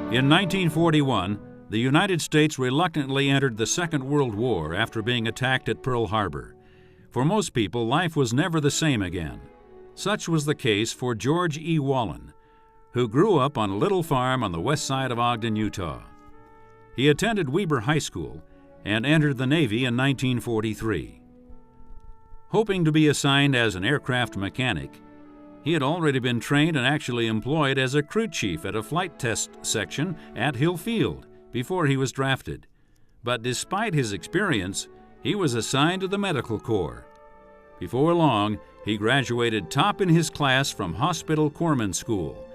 In 1941, the United States reluctantly entered the Second World War after being attacked at Pearl Harbor. For most people, life was never the same again. Such was the case for George E. Wahlen, who grew up on a little farm on the west side of Ogden, Utah. He attended Weber High School and entered the Navy in 1943. Hoping to be assigned as an aircraft mechanic, he had already been trained and actually employed as a crew chief at a flight test section at Hill Field before he was drafted. But despite his experience, he was assigned to the Medical Corps. Before long, he graduated top in his class from Hospital Corpsman School,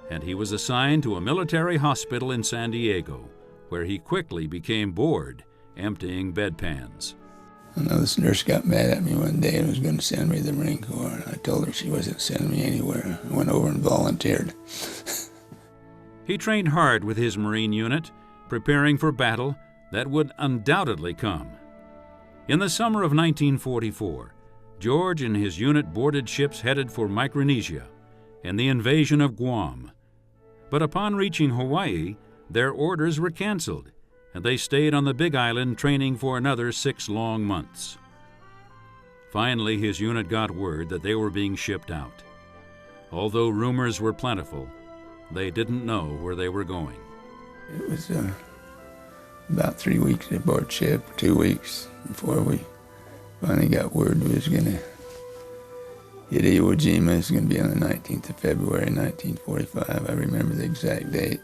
and he was assigned to a military hospital in San Diego, where he quickly became bored emptying bedpans. Now, this nurse got mad at me one day and was going to send me to the Marine Corps, and I told her she wasn't sending me anywhere. I went over and volunteered. He trained hard with his Marine unit, preparing for battle that would undoubtedly come. In the summer of 1944, George and his unit boarded ships headed for Micronesia and the invasion of Guam. But upon reaching Hawaii, their orders were canceled, and they stayed on the Big Island training for another 6 long months. Finally, his unit got word that they were being shipped out. Although rumors were plentiful, they didn't know where they were going. It was about 3 weeks aboard ship, 2 weeks before we finally got word we was going to hit Iwo Jima. It was going to be on the 19th of February, 1945. I remember the exact date.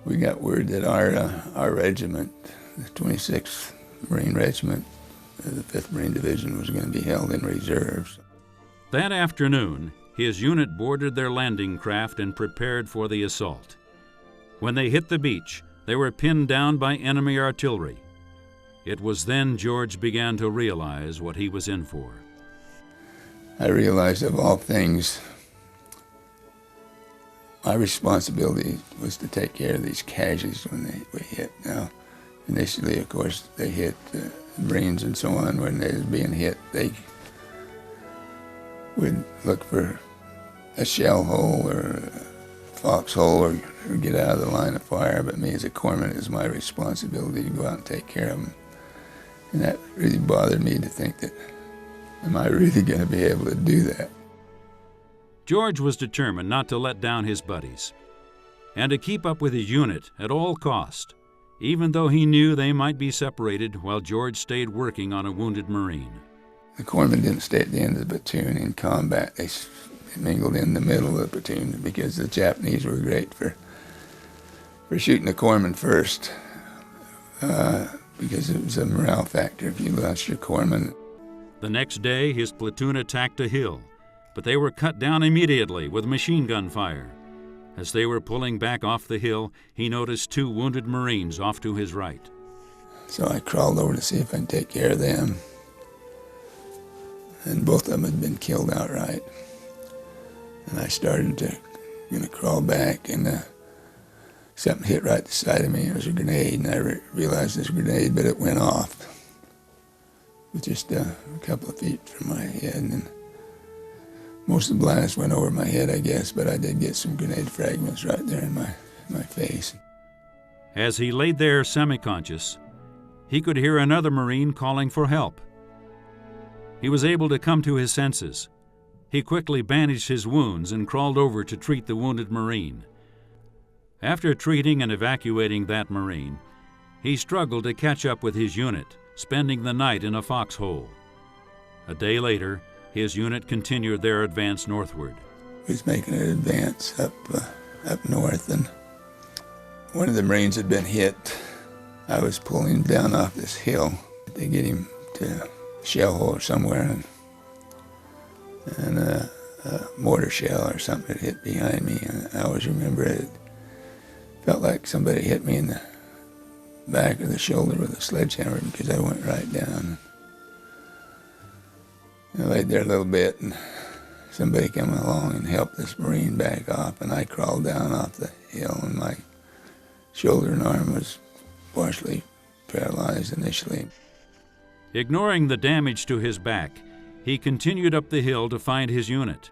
We got word that our regiment, the 26th Marine Regiment, the 5th Marine Division, was going to be held in reserves. That afternoon, his unit boarded their landing craft and prepared for the assault. When they hit the beach, they were pinned down by enemy artillery. It was then George began to realize what he was in for. I realized, of all things, my responsibility was to take care of these casualties when we hit. Now, initially, of course, they hit Marines and so on. When they was being hit, they would look for a shell hole or a foxhole or get out of the line of fire. But me as a corpsman, it was my responsibility to go out and take care of them. And that really bothered me to think that, am I really going to be able to do that? George was determined not to let down his buddies and to keep up with his unit at all cost, even though he knew they might be separated while George stayed working on a wounded Marine. The corpsmen didn't stay at the end of the platoon in combat. They mingled in the middle of the platoon because the Japanese were great for shooting the corpsmen first because it was a morale factor if you lost your corpsman. The next day, his platoon attacked a hill, but they were cut down immediately with machine gun fire. As they were pulling back off the hill, he noticed 2 wounded Marines off to his right. So I crawled over to see if I could take care of them. And both of them had been killed outright. And I started to crawl back, and something hit right beside of me. It was a grenade, and I realized it was a grenade, but it went off. It was just a couple of feet from my head, and most of the blast went over my head, I guess, but I did get some grenade fragments right there in my face. As he laid there semi-conscious, he could hear another Marine calling for help. He was able to come to his senses. He quickly bandaged his wounds and crawled over to treat the wounded Marine. After treating and evacuating that Marine, he struggled to catch up with his unit, spending the night in a foxhole. A day later, his unit continued their advance northward. We was making an advance up north, and one of the Marines had been hit. I was pulling him down off this hill to get him to a shell hole somewhere, and a mortar shell or something had hit behind me. And I always remember it felt like somebody hit me in the back of the shoulder with a sledgehammer because I went right down. I laid there a little bit, and somebody came along and helped this Marine back off, and I crawled down off the hill, and my shoulder and arm was partially paralyzed initially. Ignoring the damage to his back, he continued up the hill to find his unit.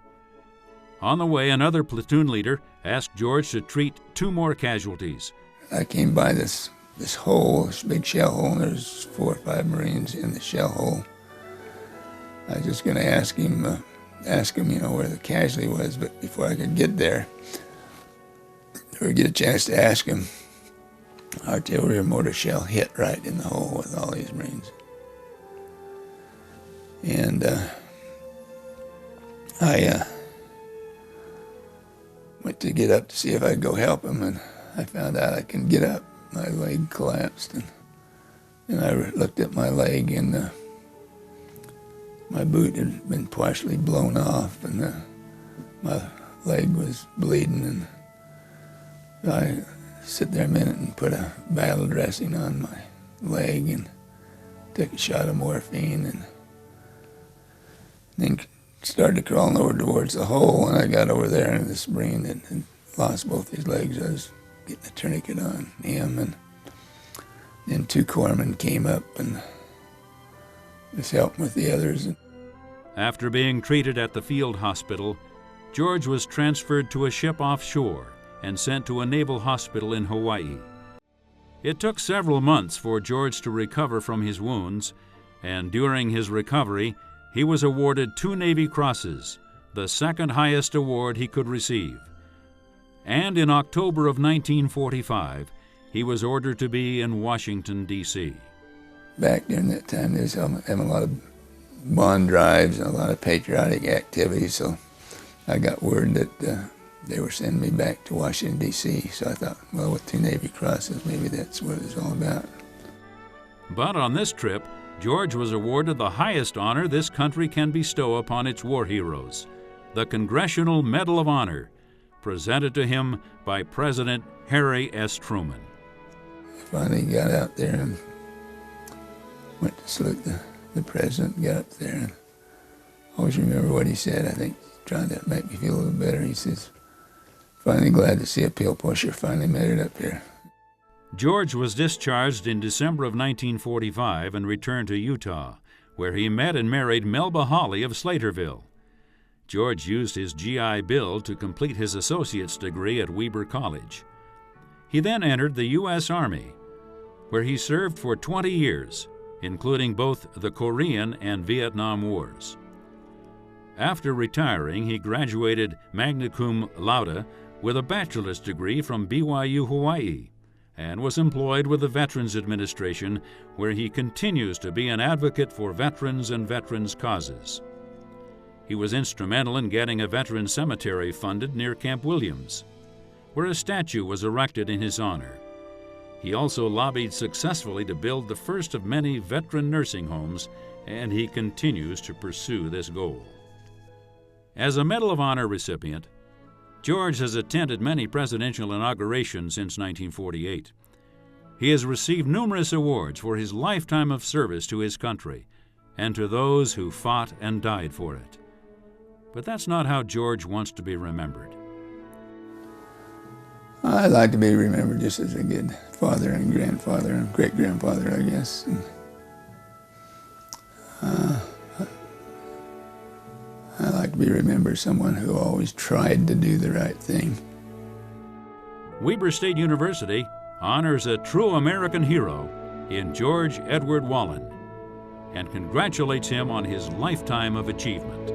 On the way, another platoon leader asked George to treat 2 more casualties. I came by this hole, this big shell hole, and there's 4 or 5 Marines in the shell hole. I was just going to ask him, where the casualty was, but before I could get there, or get a chance to ask him, artillery mortar shell hit right in the hole with all these Marines. And I went to get up to see if I'd go help him, and I found out I couldn't get up. My leg collapsed, and I looked at my leg, and my boot had been partially blown off, and my leg was bleeding. And I sit there a minute and put a battle dressing on my leg and took a shot of morphine, and then started crawling over towards the hole. And I got over there, and this Marine that had lost both his legs, I was getting a tourniquet on him, and then 2 corpsmen came up and just helped with the others. After being treated at the field hospital, George was transferred to a ship offshore and sent to a naval hospital in Hawaii. It took several months for George to recover from his wounds, and during his recovery, he was awarded 2 Navy Crosses, the 2nd highest award he could receive. And in October of 1945, he was ordered to be in Washington, D.C. Back during that time, they was having a lot of bond drives and a lot of patriotic activities, so I got word that they were sending me back to Washington, D.C., so I thought, well, with 2 Navy Crosses, maybe that's what it was all about. But on this trip, George was awarded the highest honor this country can bestow upon its war heroes, the Congressional Medal of Honor, presented to him by President Harry S. Truman. I finally got out there and went to salute the president, got up there, and I always remember what he said. I think trying to make me feel a little better. He says, "Finally glad to see a pill pusher finally made it up here." George was discharged in December of 1945 and returned to Utah, where he met and married Melba Hawley of Slaterville. George used his GI Bill to complete his associate's degree at Weber College. He then entered the U.S. Army, where he served for 20 years, including both the Korean and Vietnam Wars. After retiring, he graduated magna cum laude with a bachelor's degree from BYU, Hawaii, and was employed with the Veterans Administration, where he continues to be an advocate for veterans and veterans' causes. He was instrumental in getting a veteran cemetery funded near Camp Williams, where a statue was erected in his honor. He also lobbied successfully to build the first of many veteran nursing homes, and he continues to pursue this goal. As a Medal of Honor recipient, George has attended many presidential inaugurations since 1948. He has received numerous awards for his lifetime of service to his country and to those who fought and died for it. But that's not how George wants to be remembered. I'd like to be remembered just as a good father and grandfather and great-grandfather, I guess. And, I like to be remembered as someone who always tried to do the right thing. Weber State University honors a true American hero in George Edward Wahlen and congratulates him on his lifetime of achievement.